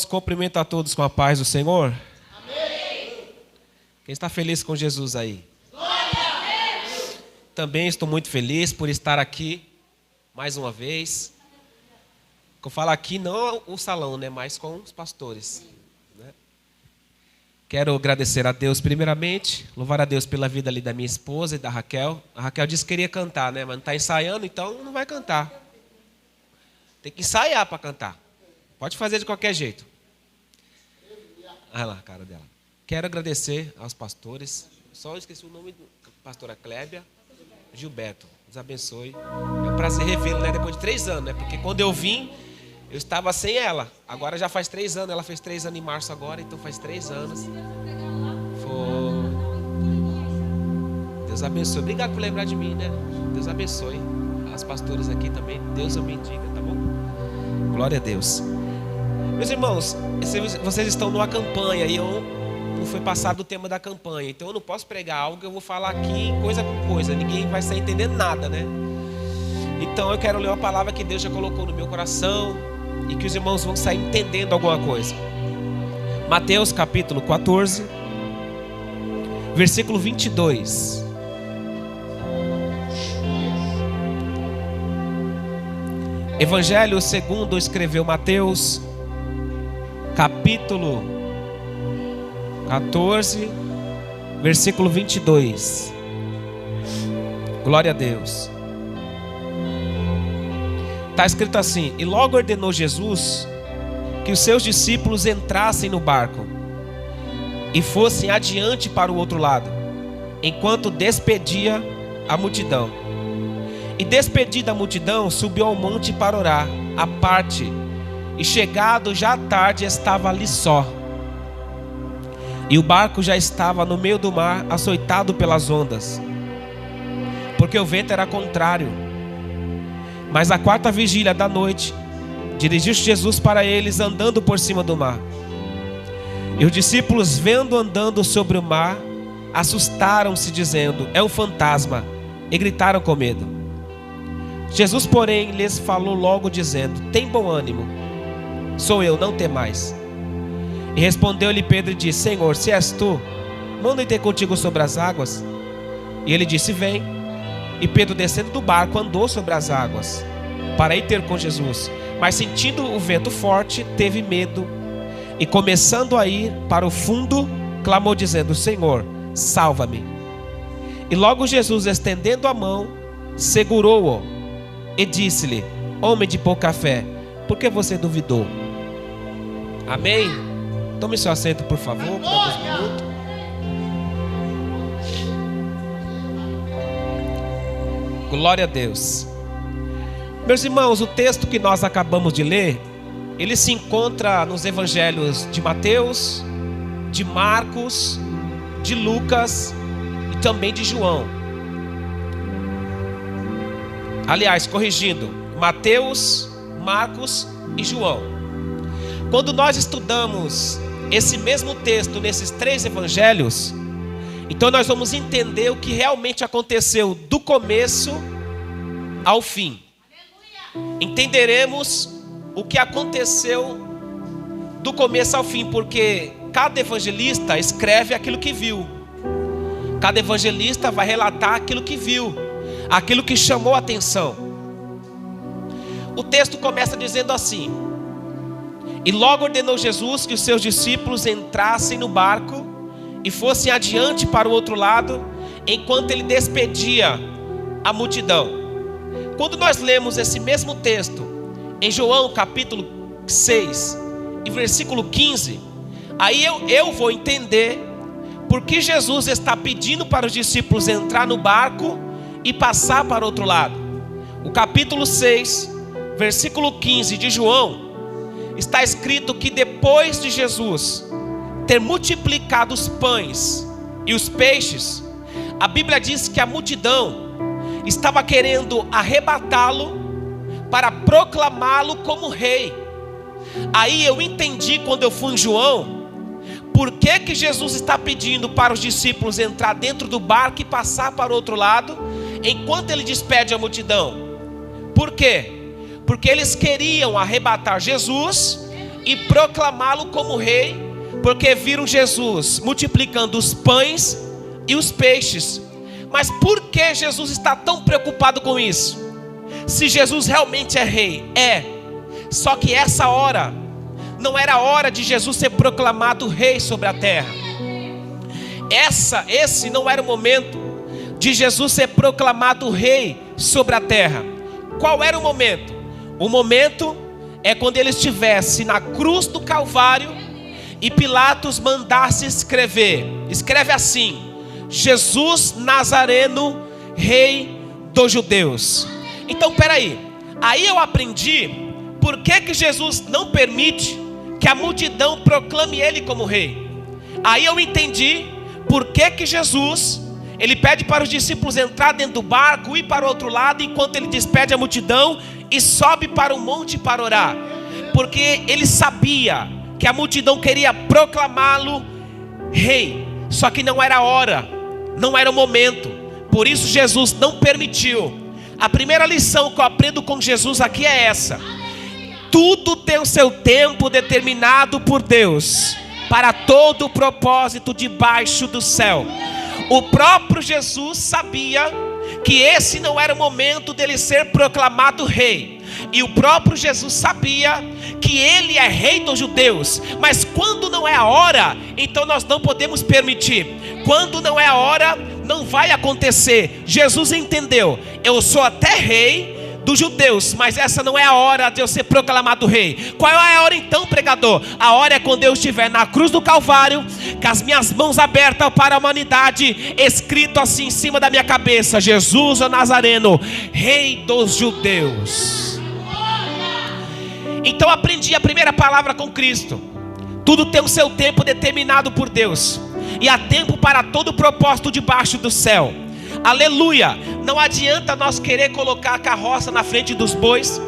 Cumprimento a todos com a paz do Senhor. Amém. Quem está feliz com Jesus aí? Glória a Deus. Também estou muito feliz por estar aqui mais uma vez. Eu falo aqui não o salão, né, mas com os pastores, né? Quero agradecer a Deus primeiramente, louvar a Deus pela vida ali da minha esposa e da Raquel. A Raquel disse que queria cantar, né, mas não está ensaiando, então não vai cantar. Tem que ensaiar para cantar. Pode fazer de qualquer jeito. Olha lá a cara dela. Quero agradecer aos pastores. Só esqueci o nome da pastora Clébia Gilberto. Deus abençoe. É um prazer revê-lo, né? Depois de 3 anos, né? Porque quando eu vim, eu estava sem ela. Agora já faz 3 anos. Ela fez 3 anos em março agora, então faz 3 anos. Foi. Deus abençoe. Obrigado por lembrar de mim, né? Deus abençoe. As pastoras aqui também. Deus o bendiga, tá bom? Glória a Deus. Meus irmãos, vocês estão numa campanha e eu não fui passado o tema da campanha. Então eu não posso pregar algo que eu vou falar aqui coisa por coisa. Ninguém vai estar entendendo nada, né? Então eu quero ler uma palavra que Deus já colocou no meu coração e que os irmãos vão sair entendendo alguma coisa. Mateus capítulo 14, versículo 22. Evangelho segundo escreveu Mateus, capítulo 14, versículo 22. Glória a Deus. Está escrito assim: e logo ordenou Jesus que os seus discípulos entrassem no barco e fossem adiante para o outro lado, enquanto despedia a multidão. E despedida a multidão, subiu ao monte para orar, à parte, e chegado já à tarde, estava ali só. E o barco já estava no meio do mar, açoitado pelas ondas, porque o vento era contrário. Mas à 4ª vigília da noite, dirigiu-se Jesus para eles, andando por cima do mar. E os discípulos, vendo andando sobre o mar, assustaram-se, dizendo: é um fantasma, e gritaram com medo. Jesus, porém, lhes falou logo, dizendo: tem bom ânimo, sou eu, não temais. E respondeu-lhe Pedro e disse: Senhor, se és tu, manda ter contigo sobre as águas. E ele disse: vem. E Pedro, descendo do barco, andou sobre as águas para ir ter com Jesus. Mas sentindo o vento forte, teve medo, e começando a ir para o fundo, clamou dizendo: Senhor, salva-me. E logo Jesus, estendendo a mão, segurou-o e disse-lhe: homem de pouca fé, por que você duvidou? Amém? Tome seu assento, por favor, por alguns minutos. Glória a Deus. Meus irmãos, o texto que nós acabamos de ler, ele se encontra nos evangelhos de Mateus, de Marcos, de Lucas e também de João. Aliás, corrigindo, Mateus, Marcos e João. Quando nós estudamos esse mesmo texto nesses 3 evangelhos, então nós vamos entender o que realmente aconteceu do começo ao fim. Entenderemos o que aconteceu do começo ao fim, porque cada evangelista escreve aquilo que viu. Cada evangelista vai relatar aquilo que viu, aquilo que chamou a atenção. O texto começa dizendo assim: e logo ordenou Jesus que os seus discípulos entrassem no barco e fossem adiante para o outro lado, enquanto ele despedia a multidão. Quando nós lemos esse mesmo texto em João capítulo 6 e versículo 15, aí eu vou entender por que Jesus está pedindo para os discípulos entrar no barco e passar para o outro lado. O capítulo 6, versículo 15 de João, está escrito que depois de Jesus ter multiplicado os pães e os peixes, a Bíblia diz que a multidão estava querendo arrebatá-lo para proclamá-lo como rei. Aí eu entendi, quando eu fui em João, por que Jesus está pedindo para os discípulos entrar dentro do barco e passar para o outro lado, enquanto ele despede a multidão. Por quê? Porque eles queriam arrebatar Jesus e proclamá-lo como rei, porque viram Jesus multiplicando os pães e os peixes. Mas por que Jesus está tão preocupado com isso? Se Jesus realmente é rei, só que essa hora não era a hora de Jesus ser proclamado rei sobre a terra. Esse não era o momento de Jesus ser proclamado rei sobre a terra. Qual era o momento? O momento é quando ele estivesse na cruz do Calvário e Pilatos mandasse escreve assim: Jesus Nazareno, rei dos judeus. Então peraí, aí eu aprendi por que Jesus não permite que a multidão proclame ele como rei. Aí eu entendi por que Jesus, ele pede para os discípulos entrar dentro do barco, ir para o outro lado, enquanto ele despede a multidão e sobe para o monte para orar. Porque ele sabia que a multidão queria proclamá-lo rei, só que não era a hora, não era o momento. Por isso Jesus não permitiu. A primeira lição que eu aprendo com Jesus aqui é essa: tudo tem o seu tempo determinado por Deus, para todo o propósito debaixo do céu. O próprio Jesus sabia que esse não era o momento dele ser proclamado rei. E o próprio Jesus sabia que ele é rei dos judeus. Mas quando não é a hora, então nós não podemos permitir. Quando não é a hora, não vai acontecer. Jesus entendeu: eu sou até rei dos judeus, mas essa não é a hora de eu ser proclamado rei. Qual é a hora então, pregador? A hora é quando eu estiver na cruz do Calvário, com as minhas mãos abertas para a humanidade, escrito assim em cima da minha cabeça: Jesus o Nazareno, rei dos judeus. Então aprendi a primeira palavra com Cristo: tudo tem o seu tempo determinado por Deus, e há tempo para todo propósito debaixo do céu. Aleluia. Não adianta nós querer colocar a carroça na frente dos bois.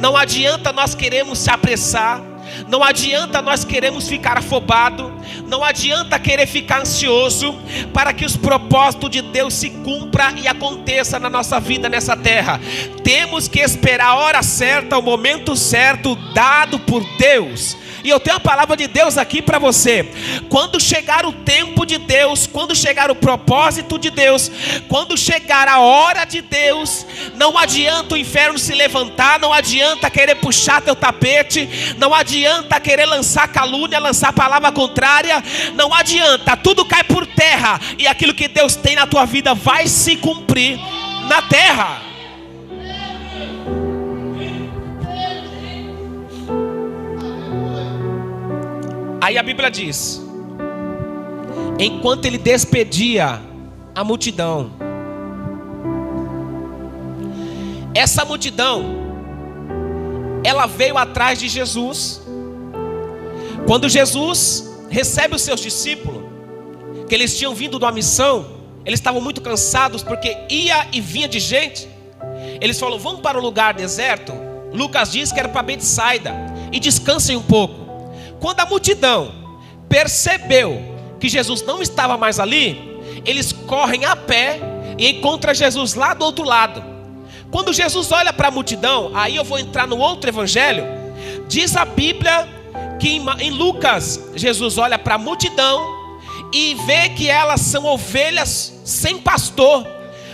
Não adianta nós queremos se apressar. Não adianta nós queremos ficar afobado. Não adianta querer ficar ansioso para que os propósitos de Deus se cumpra e aconteça na nossa vida nessa terra. Temos que esperar a hora certa, o momento certo dado por Deus. E eu tenho a palavra de Deus aqui para você. Quando chegar o tempo de Deus, quando chegar o propósito de Deus, quando chegar a hora de Deus, não adianta o inferno se levantar, não adianta querer puxar teu tapete, não adianta querer lançar calúnia, lançar palavra contrária, não adianta, tudo cai por terra, e aquilo que Deus tem na tua vida vai se cumprir na terra. Aí a Bíblia diz: enquanto ele despedia a multidão, essa multidão, ela veio atrás de Jesus. Quando Jesus recebe os seus discípulos, que eles tinham vindo de uma missão, eles estavam muito cansados porque ia e vinha de gente. Eles falaram: vamos para um lugar deserto. Lucas diz que era para Betsaida, e descansem um pouco. Quando a multidão percebeu que Jesus não estava mais ali, eles correm a pé e encontram Jesus lá do outro lado. Quando Jesus olha para a multidão, aí eu vou entrar no outro evangelho. Diz a Bíblia que em Lucas, Jesus olha para a multidão e vê que elas são ovelhas sem pastor.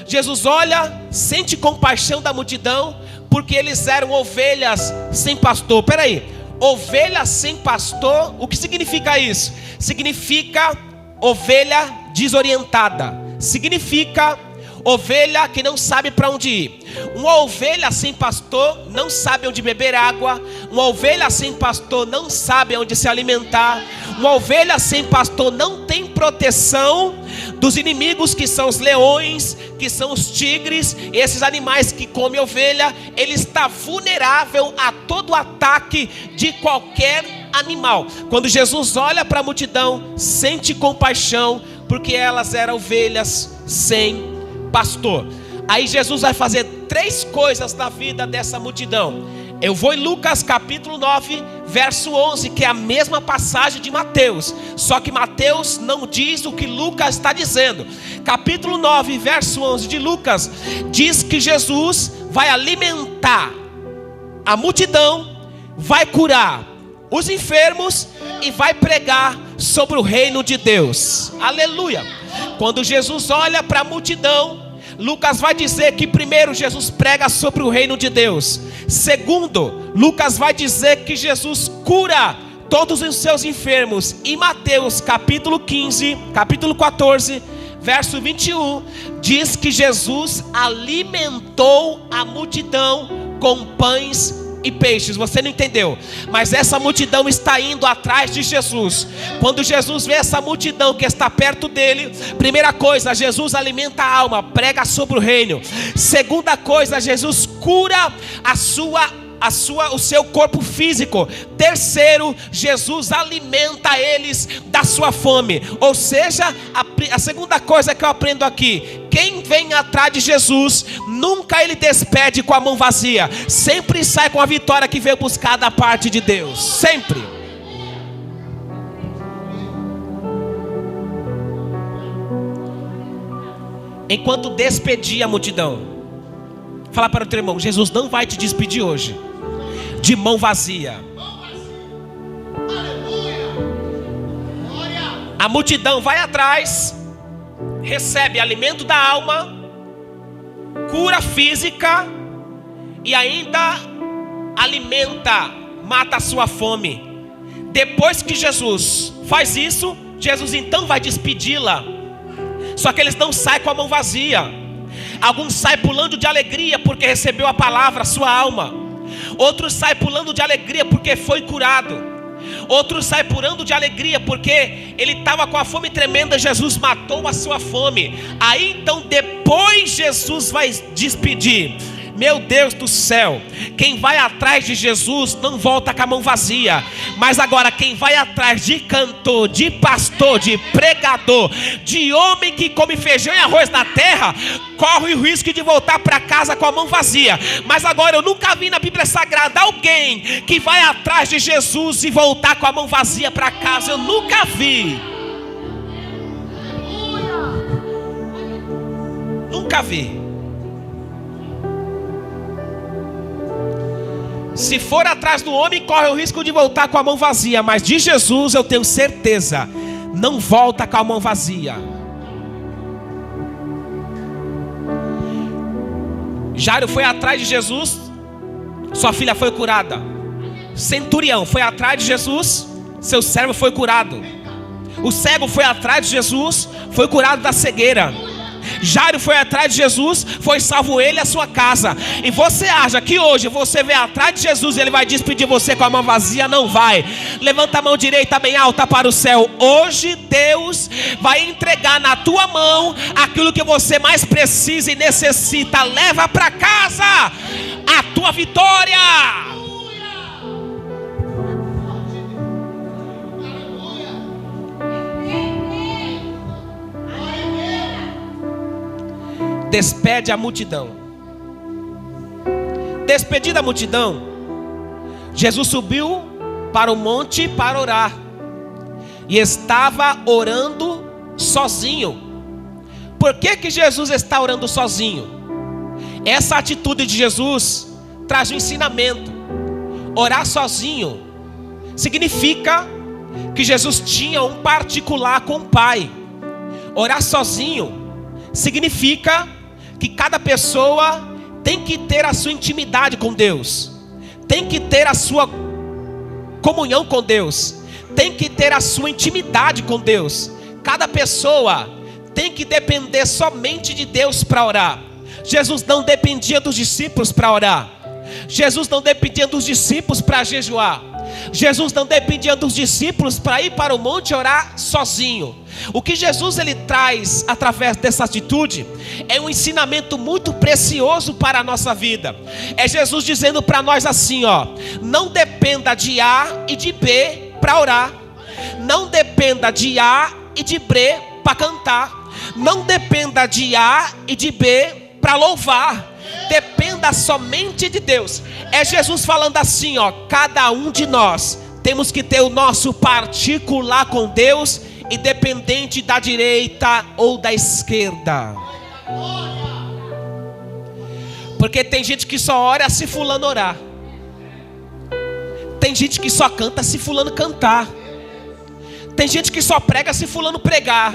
Jesus olha, sente compaixão da multidão, porque eles eram ovelhas sem pastor. Peraí. Ovelha sem pastor, o que significa isso? Significa ovelha desorientada. Significa ovelha que não sabe para onde ir. Uma ovelha sem pastor não sabe onde beber água. Uma ovelha sem pastor não sabe onde se alimentar. Uma ovelha sem pastor não tem proteção dos inimigos, que são os leões, que são os tigres, esses animais que comem ovelha. Ele está vulnerável a todo ataque de qualquer animal. Quando Jesus olha para a multidão, sente compaixão, porque elas eram ovelhas sem pastor. Aí Jesus vai fazer 3 coisas na vida dessa multidão. Eu vou em Lucas capítulo 9, verso 11, que é a mesma passagem de Mateus, só que Mateus não diz o que Lucas está dizendo. Capítulo 9, verso 11 de Lucas, diz que Jesus vai alimentar a multidão, vai curar os enfermos e vai pregar sobre o reino de Deus. Aleluia. Quando Jesus olha para a multidão, Lucas vai dizer que primeiro Jesus prega sobre o reino de Deus. Segundo, Lucas vai dizer que Jesus cura todos os seus enfermos. E Mateus capítulo 14, verso 21, diz que Jesus alimentou a multidão com pães e peixes. Você não entendeu, mas essa multidão está indo atrás de Jesus. Quando Jesus vê essa multidão que está perto dele, primeira coisa, Jesus alimenta a alma, prega sobre o reino. Segunda coisa, Jesus cura o seu corpo físico. Terceiro, Jesus alimenta eles da sua fome. Ou seja, a segunda coisa que eu aprendo aqui: quem vem atrás de Jesus, nunca ele despede com a mão vazia, sempre sai com a vitória que veio buscar da parte de Deus, sempre. Enquanto despedia a multidão, fala para o teu irmão: Jesus não vai te despedir hoje de mão vazia. A multidão vai atrás, recebe alimento da alma, cura física e ainda alimenta, mata a sua fome. Depois que Jesus faz isso, Jesus então vai despedi-la. Só que eles não saem com a mão vazia. Alguns saem pulando de alegria porque recebeu a palavra, a sua alma. Outros saem pulando de alegria porque foi curado. Outros saem pulando de alegria porque ele estava com a fome tremenda, Jesus matou a sua fome. Aí então depois Jesus vai despedir. Meu Deus do céu, quem vai atrás de Jesus não volta com a mão vazia. Mas agora quem vai atrás de cantor, de pastor, de pregador, de homem que come feijão e arroz na terra, corre o risco de voltar para casa com a mão vazia. Mas agora eu nunca vi na Bíblia Sagrada alguém que vai atrás de Jesus e voltar com a mão vazia para casa. Eu nunca vi. Nunca vi. Se for atrás do homem, corre o risco de voltar com a mão vazia. Mas de Jesus eu tenho certeza, não volta com a mão vazia. Jairo foi atrás de Jesus, sua filha foi curada. Centurião foi atrás de Jesus, seu servo foi curado. O cego foi atrás de Jesus, foi curado da cegueira. Jairo foi atrás de Jesus, foi salvo ele e a sua casa. E você acha que hoje você vem atrás de Jesus e ele vai despedir você com a mão vazia? Não vai. Levanta a mão direita bem alta para o céu. Hoje Deus vai entregar na tua mão aquilo que você mais precisa e necessita. Leva para casa a tua vitória. Despede a multidão. Despedida a multidão, Jesus subiu para o monte para orar. E estava orando sozinho. Por que Jesus está orando sozinho? Essa atitude de Jesus traz um ensinamento. Orar sozinho significa que Jesus tinha um particular com o Pai. Orar sozinho significa que cada pessoa tem que ter a sua intimidade com Deus, tem que ter a sua comunhão com Deus, tem que ter a sua intimidade com Deus. Cada pessoa tem que depender somente de Deus para orar. Jesus não dependia dos discípulos para orar. Jesus não dependia dos discípulos para jejuar. Jesus não dependia dos discípulos para ir para o monte orar sozinho. O que Jesus ele traz através dessa atitude é um ensinamento muito precioso para a nossa vida. É Jesus dizendo para nós assim, ó: não dependa de A e de B para orar. Não dependa de A e de B para cantar. Não dependa de A e de B para louvar. Dependa somente de Deus. É Jesus falando assim, ó: cada um de nós temos que ter o nosso particular com Deus, independente da direita ou da esquerda. Porque tem gente que só ora se fulano orar. Tem gente que só canta se fulano cantar. Tem gente que só prega se fulano pregar.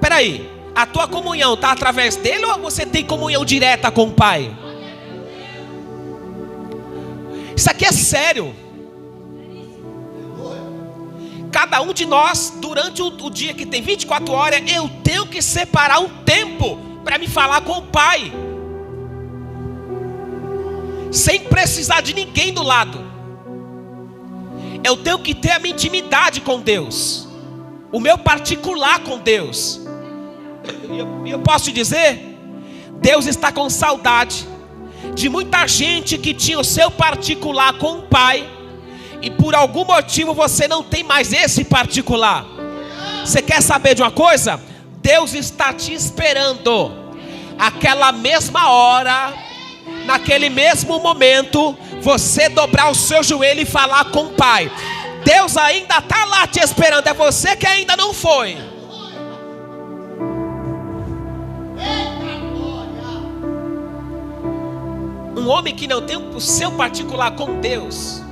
Peraí, a tua comunhão está através dele ou você tem comunhão direta com o Pai? Isso aqui é sério. Cada um de nós, durante o dia que tem 24 horas, eu tenho que separar um tempo para me falar com o Pai, sem precisar de ninguém do lado. Eu tenho que ter a minha intimidade com Deus, o meu particular com Deus. E eu posso te dizer, Deus está com saudade de muita gente que tinha o seu particular com o Pai, e por algum motivo você não tem mais esse particular. Você quer saber de uma coisa? Deus está te esperando. Aquela mesma hora, naquele mesmo momento, você dobrar o seu joelho e falar com o Pai. Deus ainda está lá te esperando. É você que ainda não foi. Um homem que não tem o seu particular com Deus,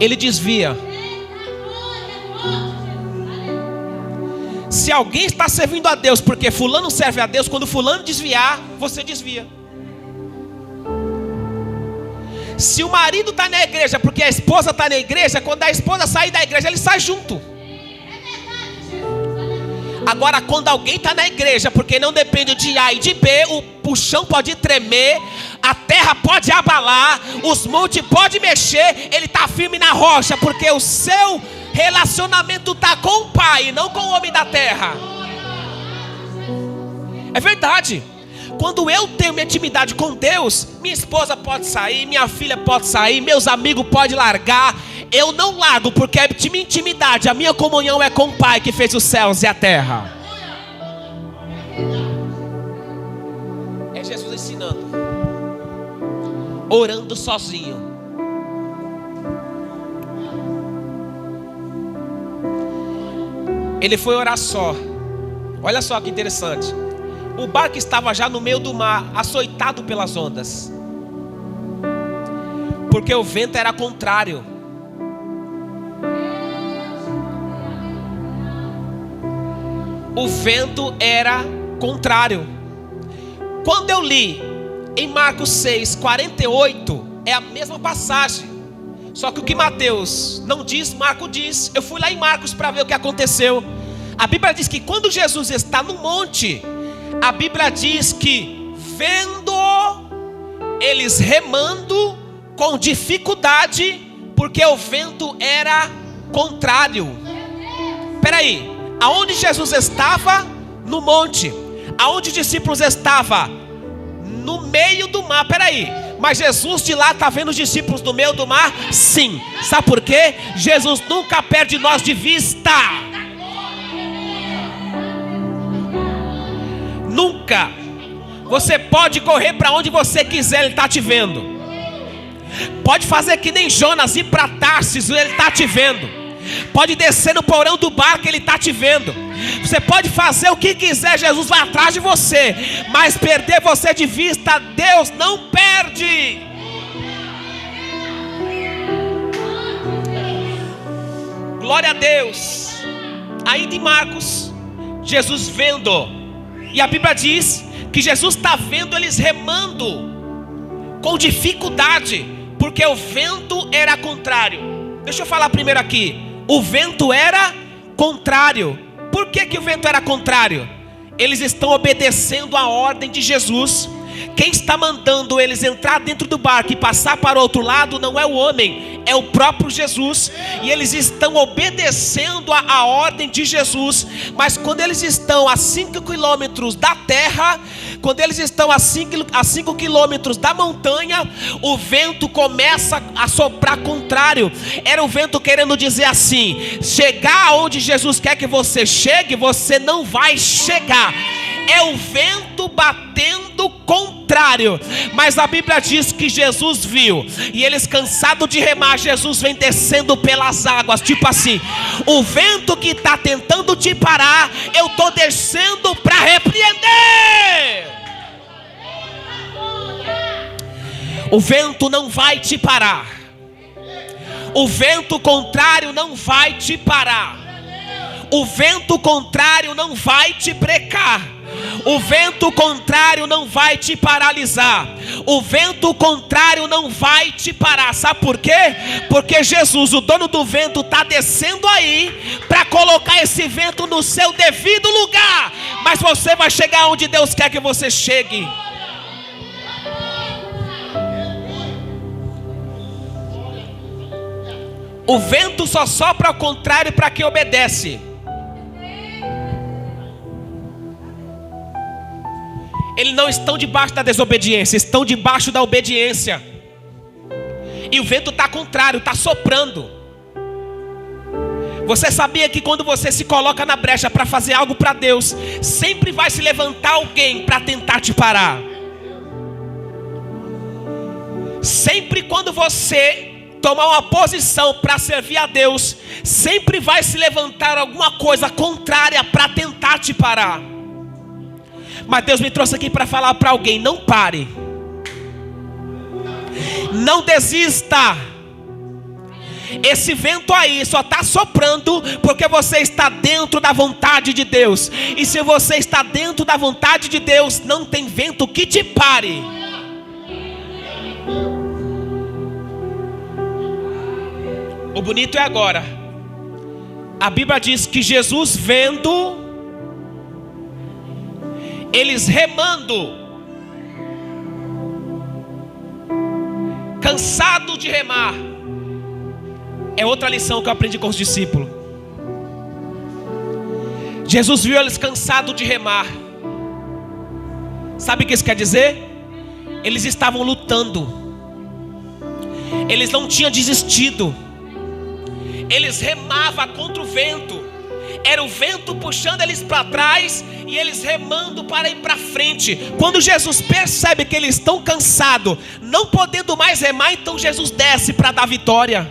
ele desvia. Se alguém está servindo a Deus porque fulano serve a Deus, quando fulano desviar, você desvia. Se o marido está na igreja porque a esposa está na igreja, quando a esposa sair da igreja, ele sai junto. Agora, quando alguém está na igreja porque não depende de A e de B, o chão pode tremer, a terra pode abalar, os montes podem mexer, ele está firme na rocha, porque o seu relacionamento está com o Pai, não com o homem da terra. É verdade. Quando eu tenho minha intimidade com Deus, minha esposa pode sair, minha filha pode sair, meus amigos podem largar, eu não largo, porque a minha intimidade, a minha comunhão é com o Pai que fez os céus e a terra. É Jesus ensinando, orando sozinho. Ele foi orar só. Olha só que interessante. O barco estava já no meio do mar, açoitado pelas ondas, porque o vento era contrário. O vento era contrário. Quando eu li em Marcos 6, 48, é a mesma passagem, só que o que Mateus não diz, Marcos diz. Eu fui lá em Marcos para ver o que aconteceu. A Bíblia diz que quando Jesus está no monte, a Bíblia diz que vendo eles remando com dificuldade, porque o vento era contrário. Peraí, aonde Jesus estava? No monte. Aonde os discípulos estavam? No meio do mar. Peraí, mas Jesus de lá está vendo os discípulos no meio do mar? Sim. Sabe por quê? Jesus nunca perde nós de vista. Nunca. Você pode correr para onde você quiser, Ele está te vendo. Pode fazer que nem Jonas, ir para Tarsis, Ele está te vendo. Pode descer no porão do barco, Ele está te vendo. Você pode fazer o que quiser, Jesus vai atrás de você. Mas perder você de vista, Deus não perde. Glória a Deus. Ainda em Marcos, Jesus vendo, e a Bíblia diz que Jesus está vendo eles remando com dificuldade, porque o vento era contrário. Deixa eu falar primeiro aqui. O vento era contrário. Por que o vento era contrário? Eles estão obedecendo a ordem de Jesus. Quem está mandando eles entrar dentro do barco e passar para o outro lado não é o homem, é o próprio Jesus. E eles estão obedecendo a ordem de Jesus. Mas quando eles estão a 5 quilômetros da terra, quando eles estão a 5 quilômetros da montanha, o vento começa a soprar contrário. Era o vento querendo dizer assim: chegar onde Jesus quer que você chegue, você não vai chegar. É o vento batendo contrário. Mas a Bíblia diz que Jesus viu, e eles cansados de remar, Jesus vem descendo pelas águas, tipo assim: o vento que está tentando te parar, eu estou descendo para repreender. O vento não vai te parar. O vento contrário não vai te parar. O vento contrário não vai te brecar. O vento contrário não vai te paralisar. O vento contrário não vai te parar. Sabe por quê? Porque Jesus, o dono do vento, está descendo aí para colocar esse vento no seu devido lugar. Mas você vai chegar onde Deus quer que você chegue. O vento só sopra ao contrário para quem obedece. Eles não estão debaixo da desobediência, estão debaixo da obediência. E o vento está contrário, está soprando. Você sabia que quando você se coloca na brecha para fazer algo para Deus, sempre vai se levantar alguém para tentar te parar? Sempre quando você tomar uma posição para servir a Deus, sempre vai se levantar alguma coisa contrária para tentar te parar. Mas Deus me trouxe aqui para falar para alguém: não pare, não desista. Esse vento aí só está soprando porque você está dentro da vontade de Deus. E se você está dentro da vontade de Deus, não tem vento que te pare. O bonito é agora. A Bíblia diz que Jesus vendo eles remando, cansado de remar. É outra lição que eu aprendi com os discípulos. Jesus viu eles cansados de remar. Sabe o que isso quer dizer? Eles estavam lutando. Eles não tinham desistido. Eles remavam contra o vento. Era o vento puxando eles para trás e eles remando para ir para frente. Quando Jesus percebe que eles estão cansados, não podendo mais remar, então Jesus desce para dar vitória.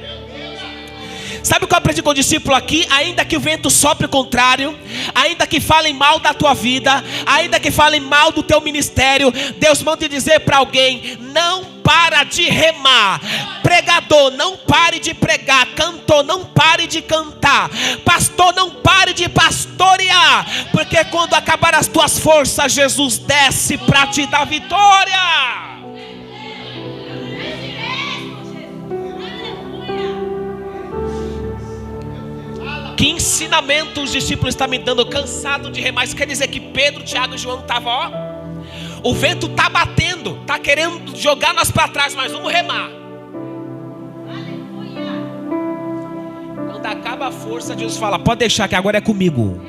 Sabe o que eu aprendi com o discípulo aqui? Ainda que o vento sopre contrário, ainda que falem mal da tua vida, ainda que falem mal do teu ministério, Deus manda dizer para alguém: não para de remar. Pregador, não pare de pregar. Cantor, não pare de cantar. Pastor, não pare de pastorear, porque quando acabar as tuas forças, Jesus desce para te dar vitória. Que ensinamento os discípulos estão me dando? Cansado de remar. Isso quer dizer que Pedro, Tiago e João estavam, ó, o vento está batendo, está querendo jogar nós para trás, mas vamos remar. Quando acaba a força, Jesus fala: pode deixar que agora é comigo.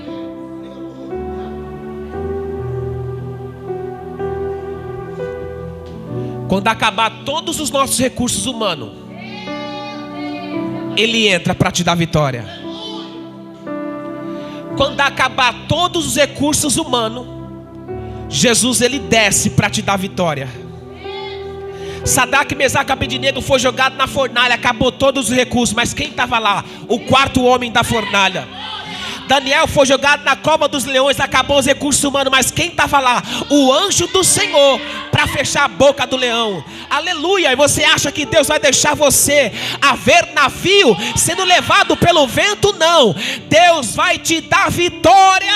Quando acabar todos os nossos recursos humanos, Ele entra para te dar vitória. Quando acabar todos os recursos humanos, Jesus ele desce para te dar vitória. Sadraque, Mesaque e Abednego foi jogado na fornalha, acabou todos os recursos, mas quem estava lá? O quarto homem da fornalha. Daniel foi jogado na cova dos leões, acabou os recursos humanos, mas quem estava lá? O anjo do Senhor, para fechar a boca do leão. Aleluia! E você acha que Deus vai deixar você a ver navio sendo levado pelo vento? Não! Deus vai te dar vitória!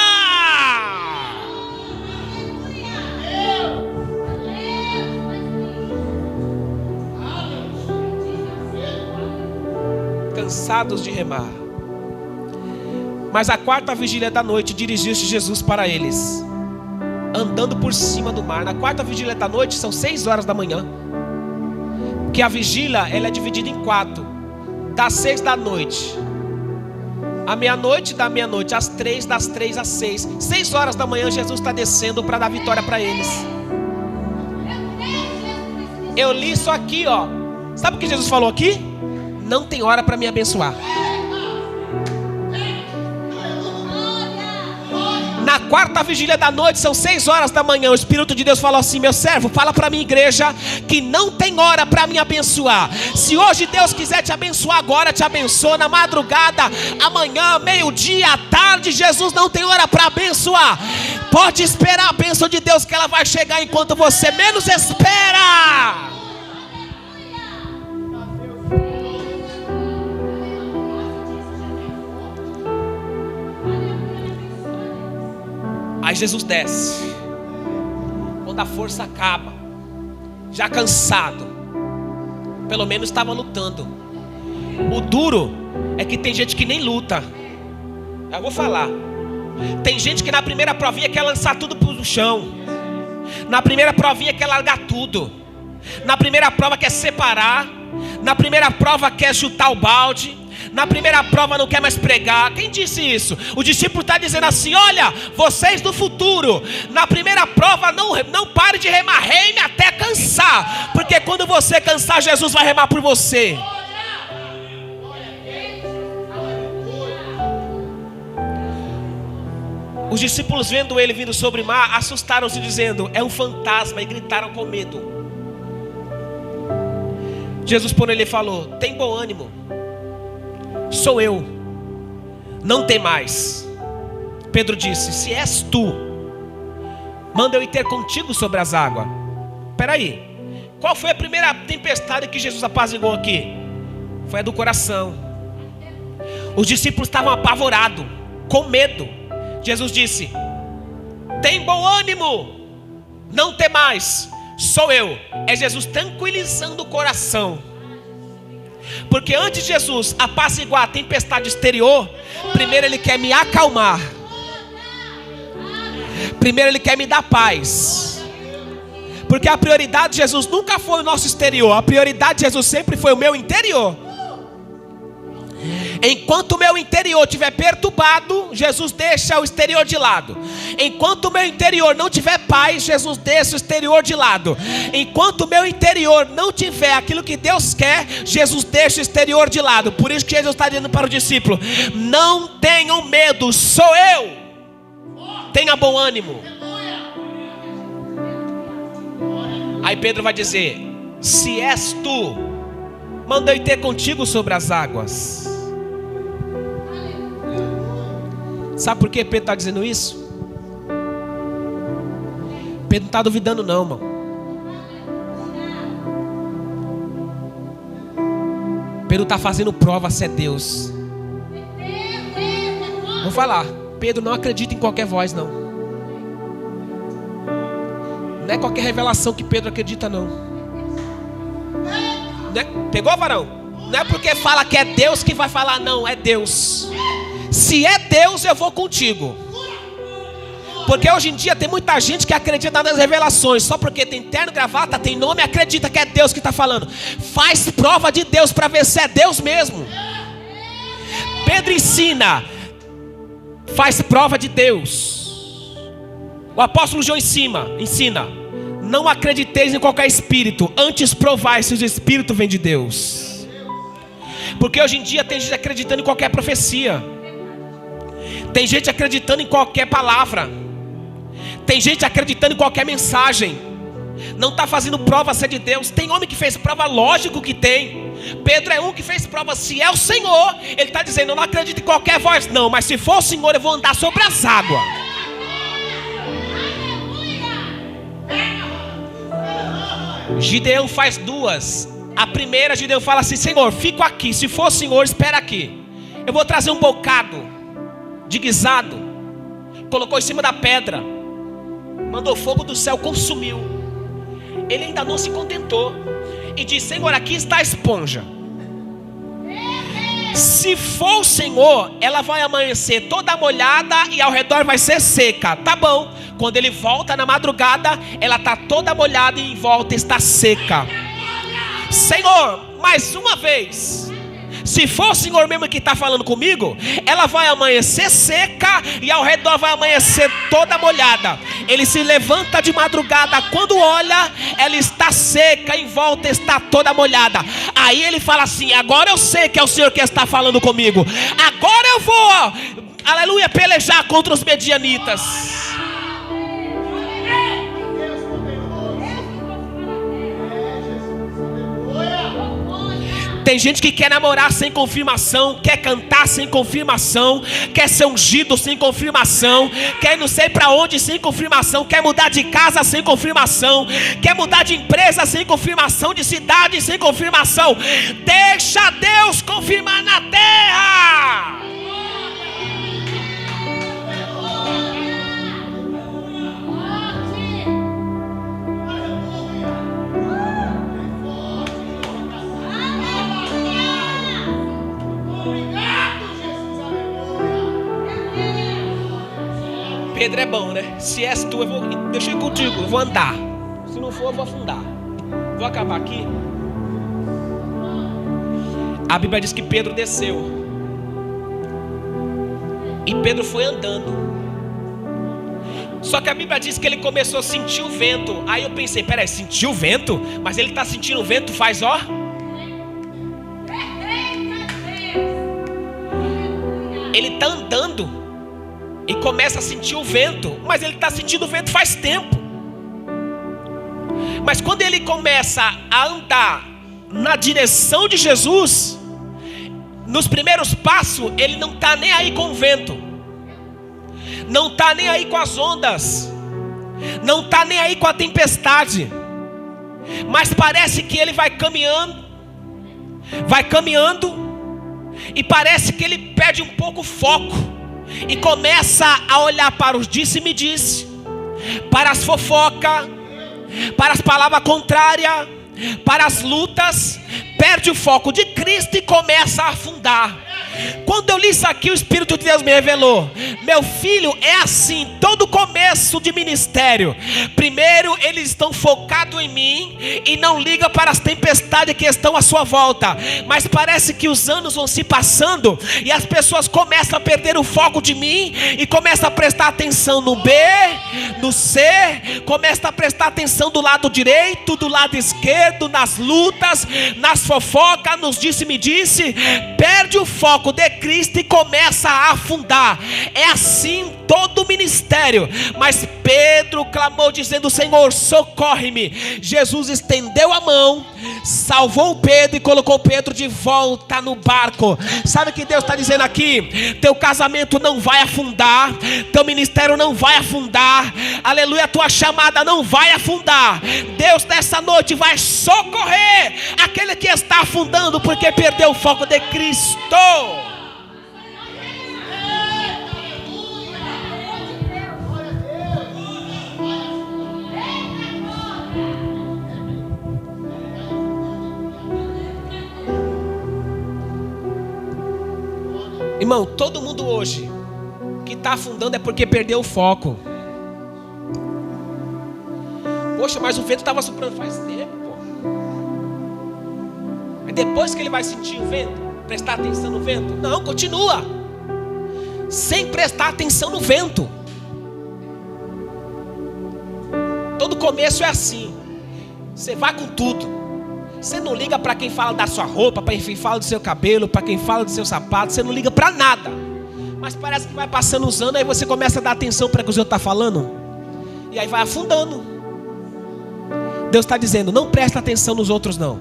Cansados de remar. Mas a quarta vigília da noite dirigiu-se Jesus para eles, andando por cima do mar. Na quarta vigília da noite são 6 horas da manhã. Porque a vigília ela é dividida em 4. Das 6 da noite à meia-noite, da meia-noite às 3, das 3 às 6. 6 horas da manhã Jesus está descendo para dar vitória para eles. Eu li isso aqui, ó. Sabe o que Jesus falou aqui? Não tem hora para me abençoar. Na quarta vigília da noite, são 6 horas da manhã, o Espírito de Deus falou assim: meu servo, fala para a minha igreja que não tem hora para me abençoar. Se hoje Deus quiser te abençoar agora, te abençoa. Na madrugada, amanhã, meio-dia, à tarde, Jesus não tem hora para abençoar. Pode esperar a bênção de Deus, que ela vai chegar enquanto você menos espera. Aí Jesus desce. Quando a força acaba, já cansado, pelo menos estava lutando. O duro é que tem gente que nem luta. Eu vou falar. Tem gente que na primeira provinha quer lançar tudo pro chão. Na primeira provinha quer largar tudo. Na primeira prova quer separar. Na primeira prova quer chutar o balde. Na primeira prova não quer mais pregar. Quem disse isso? O discípulo está dizendo assim: olha, vocês do futuro, na primeira prova não pare de remar, reme até cansar. Porque quando você cansar, Jesus vai remar por você. Os discípulos, vendo ele vindo sobre o mar, assustaram-se dizendo: é um fantasma, e gritaram com medo. Jesus, porém, lhe falou: tem bom ânimo, sou eu, não tem mais. Pedro disse: se és tu, manda eu ir ter contigo sobre as águas. Espera aí, qual foi a primeira tempestade que Jesus apaziguou aqui? Foi a do coração. Os discípulos estavam apavorados, com medo. Jesus disse: tem bom ânimo, não tem mais, sou eu. É Jesus tranquilizando o coração. Porque antes de Jesus apaziguar a tempestade exterior, primeiro ele quer me acalmar. Primeiro ele quer me dar paz. Porque a prioridade de Jesus nunca foi o nosso exterior. A prioridade de Jesus sempre foi o meu interior. Enquanto o meu interior estiver perturbado, Jesus deixa o exterior de lado. Enquanto o meu interior não tiver paz, Jesus deixa o exterior de lado. Enquanto o meu interior não tiver aquilo que Deus quer, Jesus deixa o exterior de lado. Por isso que Jesus está dizendo para o discípulo: não tenham medo, sou eu. Tenha bom ânimo. Aí Pedro vai dizer: se és tu, manda eu ir ter contigo sobre as águas. Sabe por que Pedro está dizendo isso? Pedro não está duvidando não, irmão. Pedro está fazendo prova se é Deus. Vou falar, Pedro não acredita em qualquer voz não. Não é qualquer revelação que Pedro acredita não. Pegou, varão? Não é porque fala que é Deus que vai falar, não, é Deus. Se é Deus, eu vou contigo. Porque hoje em dia tem muita gente que acredita nas revelações. Só porque tem terno, gravata, tem nome, acredita que é Deus que está falando. Faz prova de Deus para ver se é Deus mesmo. Pedro ensina: faz prova de Deus. O apóstolo João ensina: não acrediteis em qualquer espírito, antes provai se o espírito vem de Deus. Porque hoje em dia tem gente acreditando em qualquer profecia. Tem gente acreditando em qualquer palavra. Tem gente acreditando em qualquer mensagem. Não está fazendo prova se é de Deus. Tem homem que fez prova, lógico que tem. Pedro é um que fez prova, se é o Senhor. Ele está dizendo: eu não acredito em qualquer voz não, mas se for o Senhor eu vou andar sobre as águas. Gideão faz duas. A primeira, Gideão fala assim: Senhor, fico aqui, se for o Senhor, espera aqui. Eu vou trazer um bocado de guisado. Colocou em cima da pedra, mandou fogo do céu, consumiu. Ele ainda não se contentou e disse: Senhor, aqui está a esponja. Se for o Senhor, ela vai amanhecer toda molhada e ao redor vai ser seca. Tá bom. Quando ele volta na madrugada, ela está toda molhada e em volta está seca. Senhor, mais uma vez, se for o Senhor mesmo que está falando comigo, ela vai amanhecer seca e ao redor vai amanhecer toda molhada. Ele se levanta de madrugada, quando olha, ela está seca, em volta está toda molhada. Aí ele fala assim: agora eu sei que é o Senhor que está falando comigo. Agora eu vou, aleluia, pelejar contra os medianitas. Tem gente que quer namorar sem confirmação, quer cantar sem confirmação, quer ser ungido sem confirmação, quer ir não sei para onde sem confirmação, quer mudar de casa sem confirmação, quer mudar de empresa sem confirmação, de cidade sem confirmação. Deixa Deus confirmar na terra. Pedro é bom, né? Se és tu, deixa eu ir contigo, eu vou andar. Se não for, eu vou afundar. Vou acabar aqui. A Bíblia diz que Pedro desceu. E Pedro foi andando. Só que a Bíblia diz que ele começou a sentir o vento. Aí eu pensei, peraí, sentiu o vento? Mas ele está sentindo o vento faz ó. Ele está andando e começa a sentir o vento. Mas ele está sentindo o vento faz tempo. Mas quando ele começa a andar na direção de Jesus, nos primeiros passos, ele não está nem aí com o vento, não está nem aí com as ondas, não está nem aí com a tempestade. Mas parece que ele vai caminhando, e parece que ele perde um pouco o foco, e começa a olhar para os disse-me-disse, para as fofocas, para as palavras contrárias, para as lutas, perde o foco de Cristo e começa a afundar. Quando eu li isso aqui, o Espírito de Deus me revelou: meu filho, é assim, todo começo de ministério. Primeiro eles estão focados em mim e não ligam para as tempestades que estão à sua volta. Mas parece que os anos vão se passando e as pessoas começam a perder o foco de mim e começam a prestar atenção no B, no C, começam a prestar atenção do lado direito, do lado esquerdo, nas lutas, nas fofocas, nos disse-me-disse, perde o foco de Cristo e começa a afundar. É assim todo o ministério. Mas Pedro clamou dizendo: Senhor, socorre-me. Jesus estendeu a mão, salvou Pedro e colocou Pedro de volta no barco. Sabe o que Deus está dizendo aqui? Teu casamento não vai afundar, teu ministério não vai afundar, aleluia, tua chamada não vai afundar. Deus nessa noite vai socorrer aquele que está afundando porque perdeu o foco de Cristo. Irmão, todo mundo hoje que está afundando é porque perdeu o foco. Poxa, mas o vento estava soprando faz tempo, pô. Mas depois que ele vai sentir o vento, prestar atenção no vento? Não, continua sem prestar atenção no vento. Todo começo é assim. Você vai com tudo. Você não liga para quem fala da sua roupa, para quem fala do seu cabelo, para quem fala do seu sapato. Você não liga para nada. Mas parece que vai passando os anos, aí você começa a dar atenção para o que os outros estão falando. E aí vai afundando. Deus está dizendo: não presta atenção nos outros não.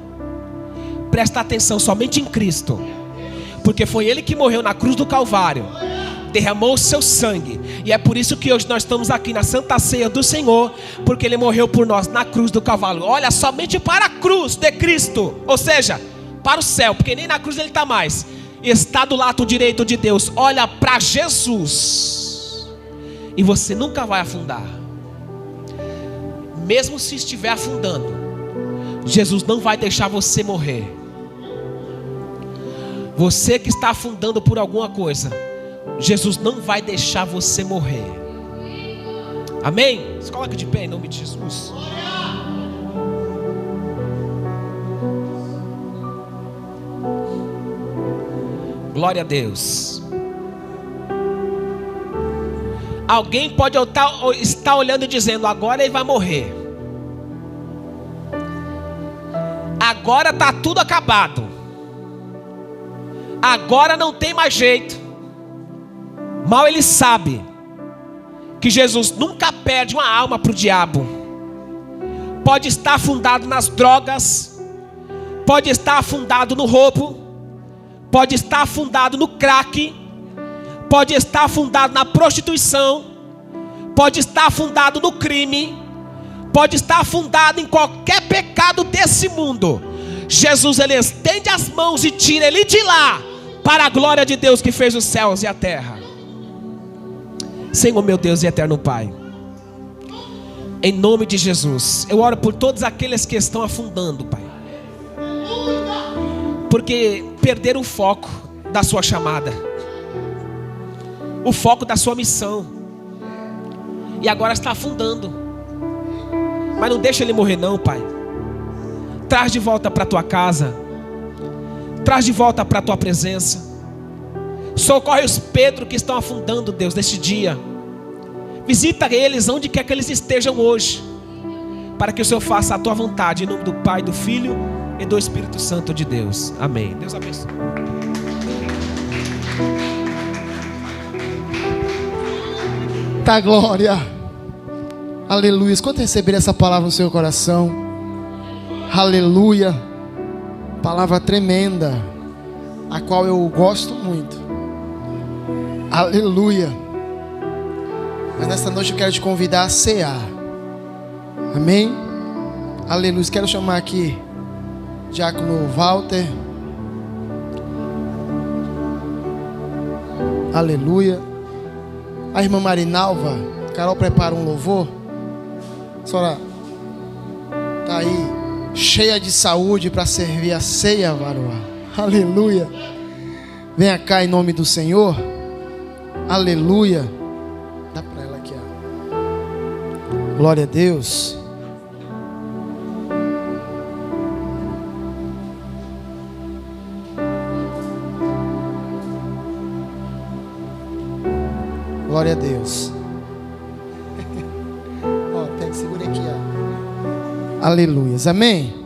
Presta atenção somente em Cristo. Porque foi Ele que morreu na cruz do Calvário, derramou o seu sangue. E é por isso que hoje nós estamos aqui na Santa Ceia do Senhor, porque Ele morreu por nós na cruz do Calvário. Olha somente para a cruz de Cristo, ou seja, para o céu, porque nem na cruz Ele está mais. Está do lado direito de Deus. Olha para Jesus e você nunca vai afundar. Mesmo se estiver afundando, Jesus não vai deixar você morrer. Você que está afundando por alguma coisa, Jesus não vai deixar você morrer. Amém? Se coloque de pé em nome de Jesus. Glória a Deus. Alguém pode estar olhando e dizendo: agora ele vai morrer. Agora está tudo acabado. Agora não tem mais jeito. Mal ele sabe que Jesus nunca perde uma alma para o diabo. Pode estar afundado nas drogas, pode estar afundado no roubo, pode estar afundado no crack, pode estar afundado na prostituição, pode estar afundado no crime, pode estar afundado em qualquer pecado desse mundo. Jesus, ele estende as mãos e tira ele de lá, para a glória de Deus que fez os céus e a terra. Senhor, meu Deus e eterno Pai, em nome de Jesus, eu oro por todos aqueles que estão afundando, Pai, porque perderam o foco da sua chamada, o foco da sua missão, e agora está afundando. Mas não deixa ele morrer não, Pai. Traz de volta para a tua casa. Traz de volta para a tua presença. Socorre os Pedro que estão afundando, Deus, neste dia. Visita eles onde quer que eles estejam hoje, para que o Senhor faça a tua vontade, em nome do Pai, do Filho e do Espírito Santo de Deus. Amém. Deus abençoe. Tá, glória. Aleluia. Quando receber essa palavra no seu coração, aleluia. Palavra tremenda, a qual eu gosto muito. Aleluia. Mas nesta noite eu quero te convidar a cear. Amém? Aleluia. Quero chamar aqui Diácono Walter. Aleluia. A irmã Marinalva. Carol prepara um louvor. A senhora está aí cheia de saúde para servir a ceia, varoa. Aleluia. Venha cá em nome do Senhor. Aleluia. Dá para ela aqui, ó. Glória a Deus. Glória a Deus. Ó, pega, segura aqui, ó. Aleluia. Amém.